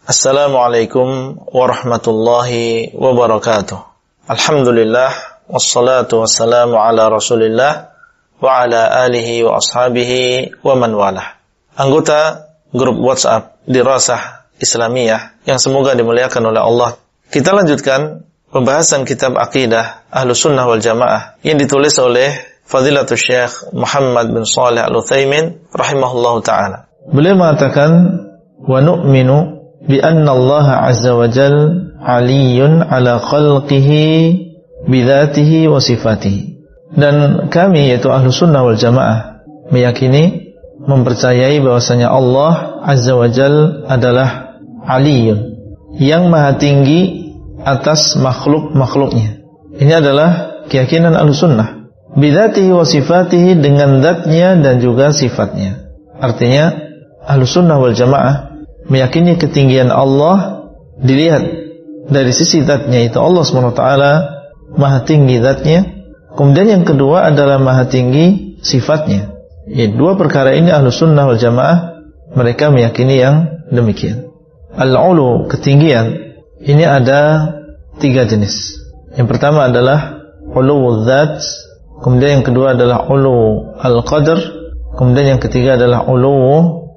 Assalamualaikum warahmatullahi wabarakatuh. Alhamdulillah, wassalatu wassalamu ala rasulillah wa ala alihi wa ashabihi wa man walah. Anggota grup WhatsApp Dirasah Islamiyah yang semoga dimuliakan oleh Allah, kita lanjutkan pembahasan kitab Aqidah Ahlussunnah wal Jamaah yang ditulis oleh Fadilatul Syekh Muhammad bin Shalih Al-Utsaimin rahimahullahu ta'ala. Beliau mengatakan, wa nu'minu bi anna Allah azza wa jal aliyun ala khalqihi bidhatihi wa sifatihi. Dan kami, yaitu Ahlussunnah wal Jamaah, meyakini, mempercayai bahwasanya Allah azza wa jal adalah aliyun, yang maha tinggi atas makhluk-makhluknya. Ini adalah keyakinan Ahlussunnah. Bidhatihi wa sifatihi, dengan zatnya dan juga sifatnya. Artinya Ahlussunnah wal Jamaah meyakini ketinggian Allah dilihat dari sisi zatnya, itu Allah SWT maha tinggi zatnya. Kemudian yang kedua adalah maha tinggi sifatnya. Dua perkara ini Ahlussunnah wal Jamaah mereka meyakini yang demikian. Al-ulu, ketinggian, ini ada 3 jenis. Yang pertama adalah uluwul dzat, kemudian yang kedua adalah ulu al-qadar, kemudian yang ketiga adalah ulu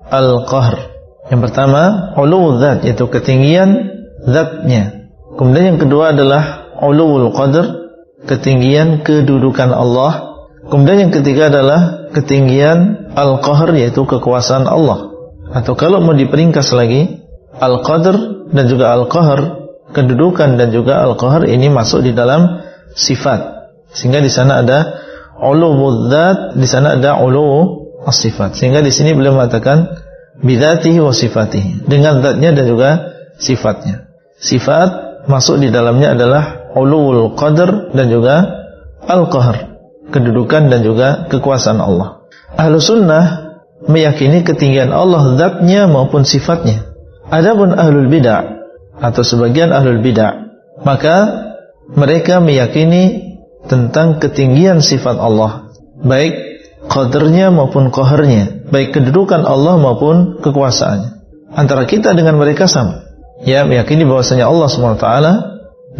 al-qahr. Yang pertama uluwul dzat, yaitu ketinggian zatnya. Kemudian yang kedua adalah uluwul qadar, ketinggian kedudukan Allah. Kemudian yang ketiga adalah ketinggian al-qahr, yaitu kekuasaan Allah. Atau kalau mau diperingkas lagi, al-qadar dan juga al-qahr, kedudukan dan juga al-qahr, ini masuk di dalam sifat. Sehingga di sana ada uluwul dzat, di sana ada uluwul as-sifat. Sehingga di sini beliau mengatakan bidzatihi wa sifatihi, dengan zatnya dan juga sifatnya. Sifat masuk di dalamnya adalah uluwul qadar dan juga al-qahr, kedudukan dan juga kekuasaan Allah. Ahlussunnah meyakini ketinggian Allah zatnya maupun sifatnya. Adapun ahlul bid'ah atau sebagian ahlul bid'ah, maka mereka meyakini tentang ketinggian sifat Allah, baik qadarnya maupun qaharnya, baik kedudukan Allah maupun kekuasaannya. Antara kita dengan mereka sama, ya, meyakini bahwasanya Allah SWT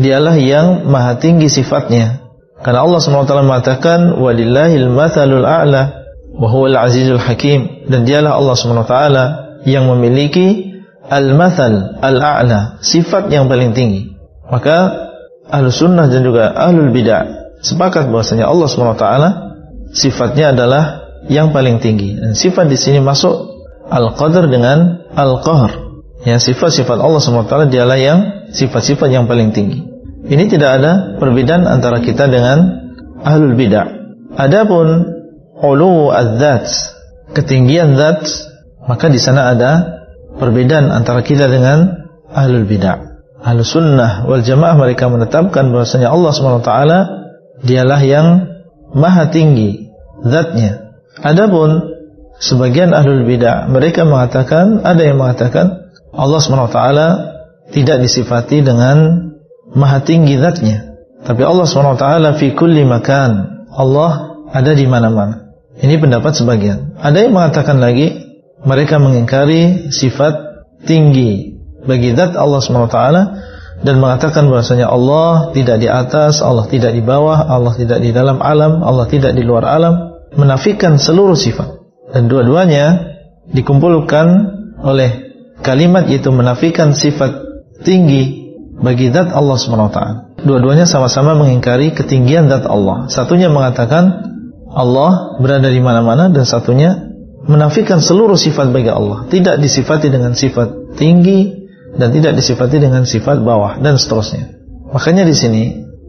dialah yang maha tinggi sifatnya. Karena Allah SWT mengatakan walillahil mathalul a'la wa huwal azizul hakim, dan dialah Allah SWT yang memiliki al-mathal al-a'la, sifat yang paling tinggi. Maka Ahlussunnah dan juga ahlul bid'ah sepakat bahwasanya Allah SWT sifatnya adalah yang paling tinggi. Dan sifat di sini masuk al-qadar dengan al-qahr. Ya, sifat-sifat Allah SWT dialah yang sifat-sifat yang paling tinggi. Ini tidak ada perbedaan antara kita dengan ahlul bid'ah. Adapun ulu az-dzat, ketinggian zat, maka di sana ada perbedaan antara kita dengan ahlul bid'ah. Ahlussunnah wal Jamaah mereka menetapkan bahwasanya Allah SWT dialah yang maha tinggi zatnya. Adapun sebagian ahlul bid'ah mereka mengatakan, ada yang mengatakan Allah SWT tidak disifati dengan maha tinggi zatnya, tapi Allah SWT fi kulli makan, Allah ada di mana-mana. Ini pendapat sebagian. Ada yang mengatakan lagi, mereka mengingkari sifat tinggi bagi zat Allah SWT dan mengatakan bahwasanya Allah tidak di atas, Allah tidak di bawah, Allah tidak di dalam alam, Allah tidak di luar alam, menafikan seluruh sifat. Dan dua-duanya dikumpulkan oleh kalimat, yaitu menafikan sifat tinggi bagi zat Allah SWT. Dua-duanya sama-sama mengingkari ketinggian zat Allah. Satunya mengatakan Allah berada di mana-mana, dan satunya menafikan seluruh sifat bagi Allah, tidak disifati dengan sifat tinggi dan tidak disifati dengan sifat bawah, dan seterusnya. Makanya di sini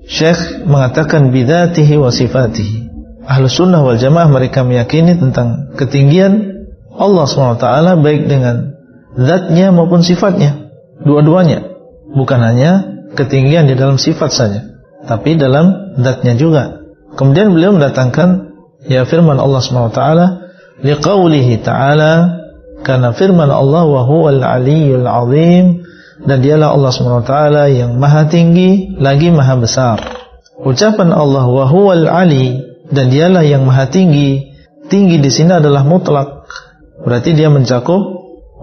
Syekh mengatakan bidzatihi wa sifatihi. Ahlussunnah wal Jamaah mereka meyakini tentang ketinggian Allah SWT baik dengan zatnya maupun sifatnya, dua-duanya. Bukan hanya ketinggian di dalam sifat saja, tapi dalam zatnya juga. Kemudian beliau mendatangkan ya firman Allah SWT, liqaulihi ta'ala, karena firman Allah wa huwal aliyyul azim, dan dialah Allah SWT yang maha tinggi lagi maha besar. Ucapan Allah wa huwal ali, dan dialah yang maha tinggi. Tinggi di sini adalah mutlak, berarti dia mencakup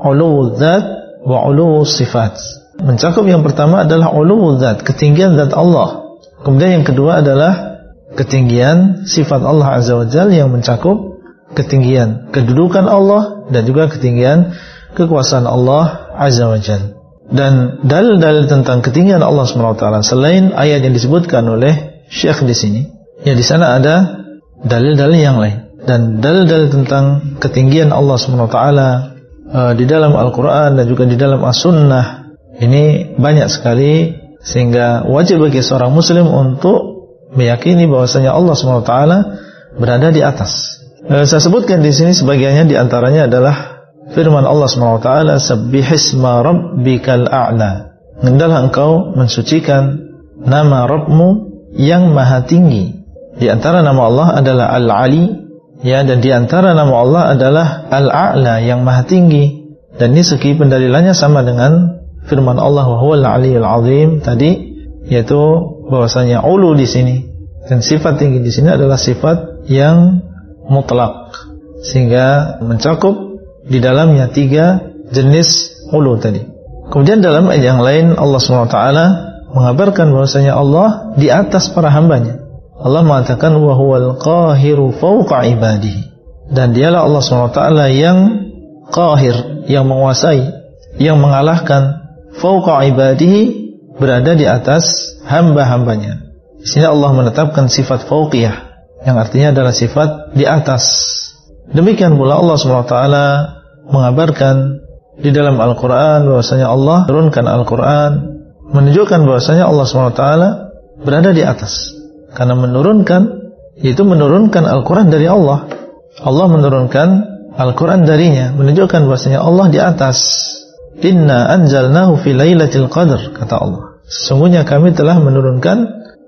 uluwul dzat wa uluwus sifat. Mencakup yang pertama adalah uluwuz zat, ketinggian zat Allah. Kemudian yang kedua adalah ketinggian sifat Allah Azza wa Jalla yang mencakup ketinggian kedudukan Allah dan juga ketinggian kekuasaan Allah Azza wa Jalla. Dan dalil-dalil tentang ketinggian Allah Subhanahu wa taala selain ayat yang disebutkan oleh Syekh di sini, ya di sana ada dalil-dalil yang lain. Dan dalil-dalil tentang ketinggian Allah Subhanahu wa taala di dalam Al-Qur'an dan juga di dalam As-Sunnah ini banyak sekali, sehingga wajib bagi seorang muslim untuk meyakini bahwasanya Allah Subhanahu wa taala berada di atas. Saya sebutkan di sini sebagiannya, di antaranya adalah firman Allah Subhanahu wa taala, "Sabbihisma rabbikal a'la." Hendaklah engkau mensucikan nama Rabbmu yang maha tinggi. Di antara nama Allah adalah Al-Ali, ya, dan di antara nama Allah adalah Al-A'la, yang maha tinggi. Dan ini segi pendalilannya sama dengan firman Allah wa huwal 'aliyyul 'azim tadi, yaitu bahwasanya ulu di sini dan sifat tinggi di sini adalah sifat yang mutlak, sehingga mencakup di dalamnya 3 jenis ulu tadi. Kemudian dalam ayat yang lain Allah SWT mengabarkan bahwasanya Allah di atas para hambanya. Allah mengatakan wa huwal qahiru fawqa ibadihi, dan dialah Allah SWT yang qahir, yang menguasai, yang mengalahkan, fawqa ibadihi, berada di atas hamba-hambanya. Di sini Allah menetapkan sifat fauqiyah, yang artinya adalah sifat di atas. Demikian pula Allah SWT mengabarkan di dalam Al-Quran bahwasanya Allah turunkan Al-Quran, menunjukkan bahwasanya Allah SWT berada di atas. Karena menurunkan, yaitu menurunkan Al-Quran dari Allah. Allah menurunkan Al-Quran darinya, menunjukkan bahwasanya Allah di atas. Inna anzalnahu fi lailatul qadr, kata Allah. Sesungguhnya kami telah menurunkan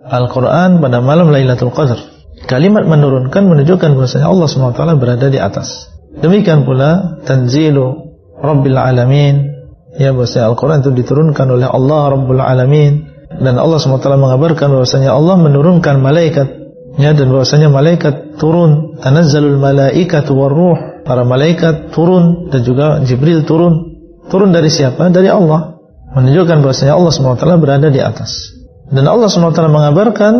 Al-Quran pada malam Lailatul Qadar. Kalimat menurunkan menunjukkan bahwasanya Allah SWT berada di atas. Demikian pula tanzilu Rabbil Alamin, ya, bahwasanya Al-Quran itu diturunkan oleh Allah Rabbul Alamin. Dan Allah SWT mengabarkan bahwasanya Allah menurunkan malaikat, ya, dan bahwasanya malaikat turun, tanazzalul malaikatu warruh, para malaikat turun dan juga Jibril turun. Turun dari siapa? Dari Allah. Menunjukkan bahwasanya Allah SWT berada di atas. Dan Allah SWT mengabarkan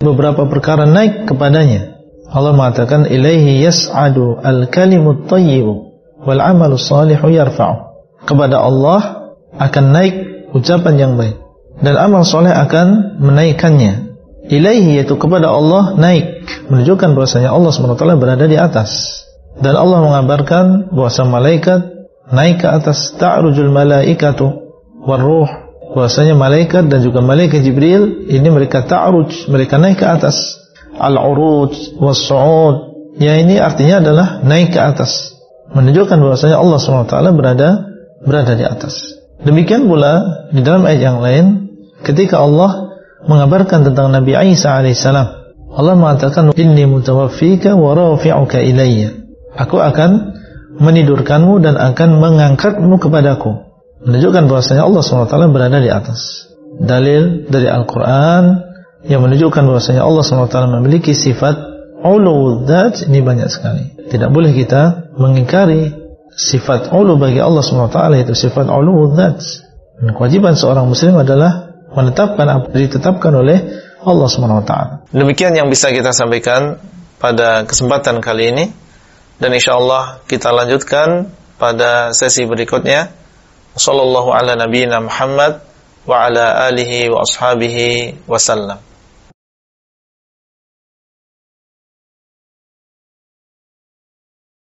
beberapa perkara naik kepadanya. Allah mengatakan ilaihi yas'adu al-kalimut thayyibu wal 'amalus shalihu yarfa'u. Kepada Allah akan naik ucapan yang baik dan amal soleh akan menaikkannya. Ilaihi, yaitu kepada Allah, naik, menunjukkan bahwasanya Allah SWT berada di atas. Dan Allah mengabarkan bahwasanya malaikat naik ke atas, ta'rujul malaikatu warruh, bahwasanya malaikat dan juga malaikat Jibril ini mereka ta'ruj, mereka naik ke atas. Al-uruj was-su'ud, ya, ini artinya adalah naik ke atas, menunjukkan bahwasanya Allah SWT berada di atas. Demikian pula di dalam ayat yang lain ketika Allah mengabarkan tentang Nabi Isa alaihissalam, Allah mengatakan inni mutawaffika wa rafi'uka ilayya, aku akan menidurkanmu dan akan mengangkatmu kepadaku, menunjukkan bahwasanya Allah SWT berada di atas. Dalil dari Al-Quran yang menunjukkan bahwasanya Allah SWT memiliki sifat ulu dzat ini banyak sekali. Tidak boleh kita mengingkari sifat ulu bagi Allah SWT, yaitu sifat ulu dzat. Dan kewajiban seorang muslim adalah menetapkan apa yang ditetapkan oleh Allah SWT. Demikian yang bisa kita sampaikan pada kesempatan kali ini, dan insyaallah kita lanjutkan pada sesi berikutnya. Sallallahu ala nabiyyina Muhammad wa ala alihi wa ashabihi wasallam.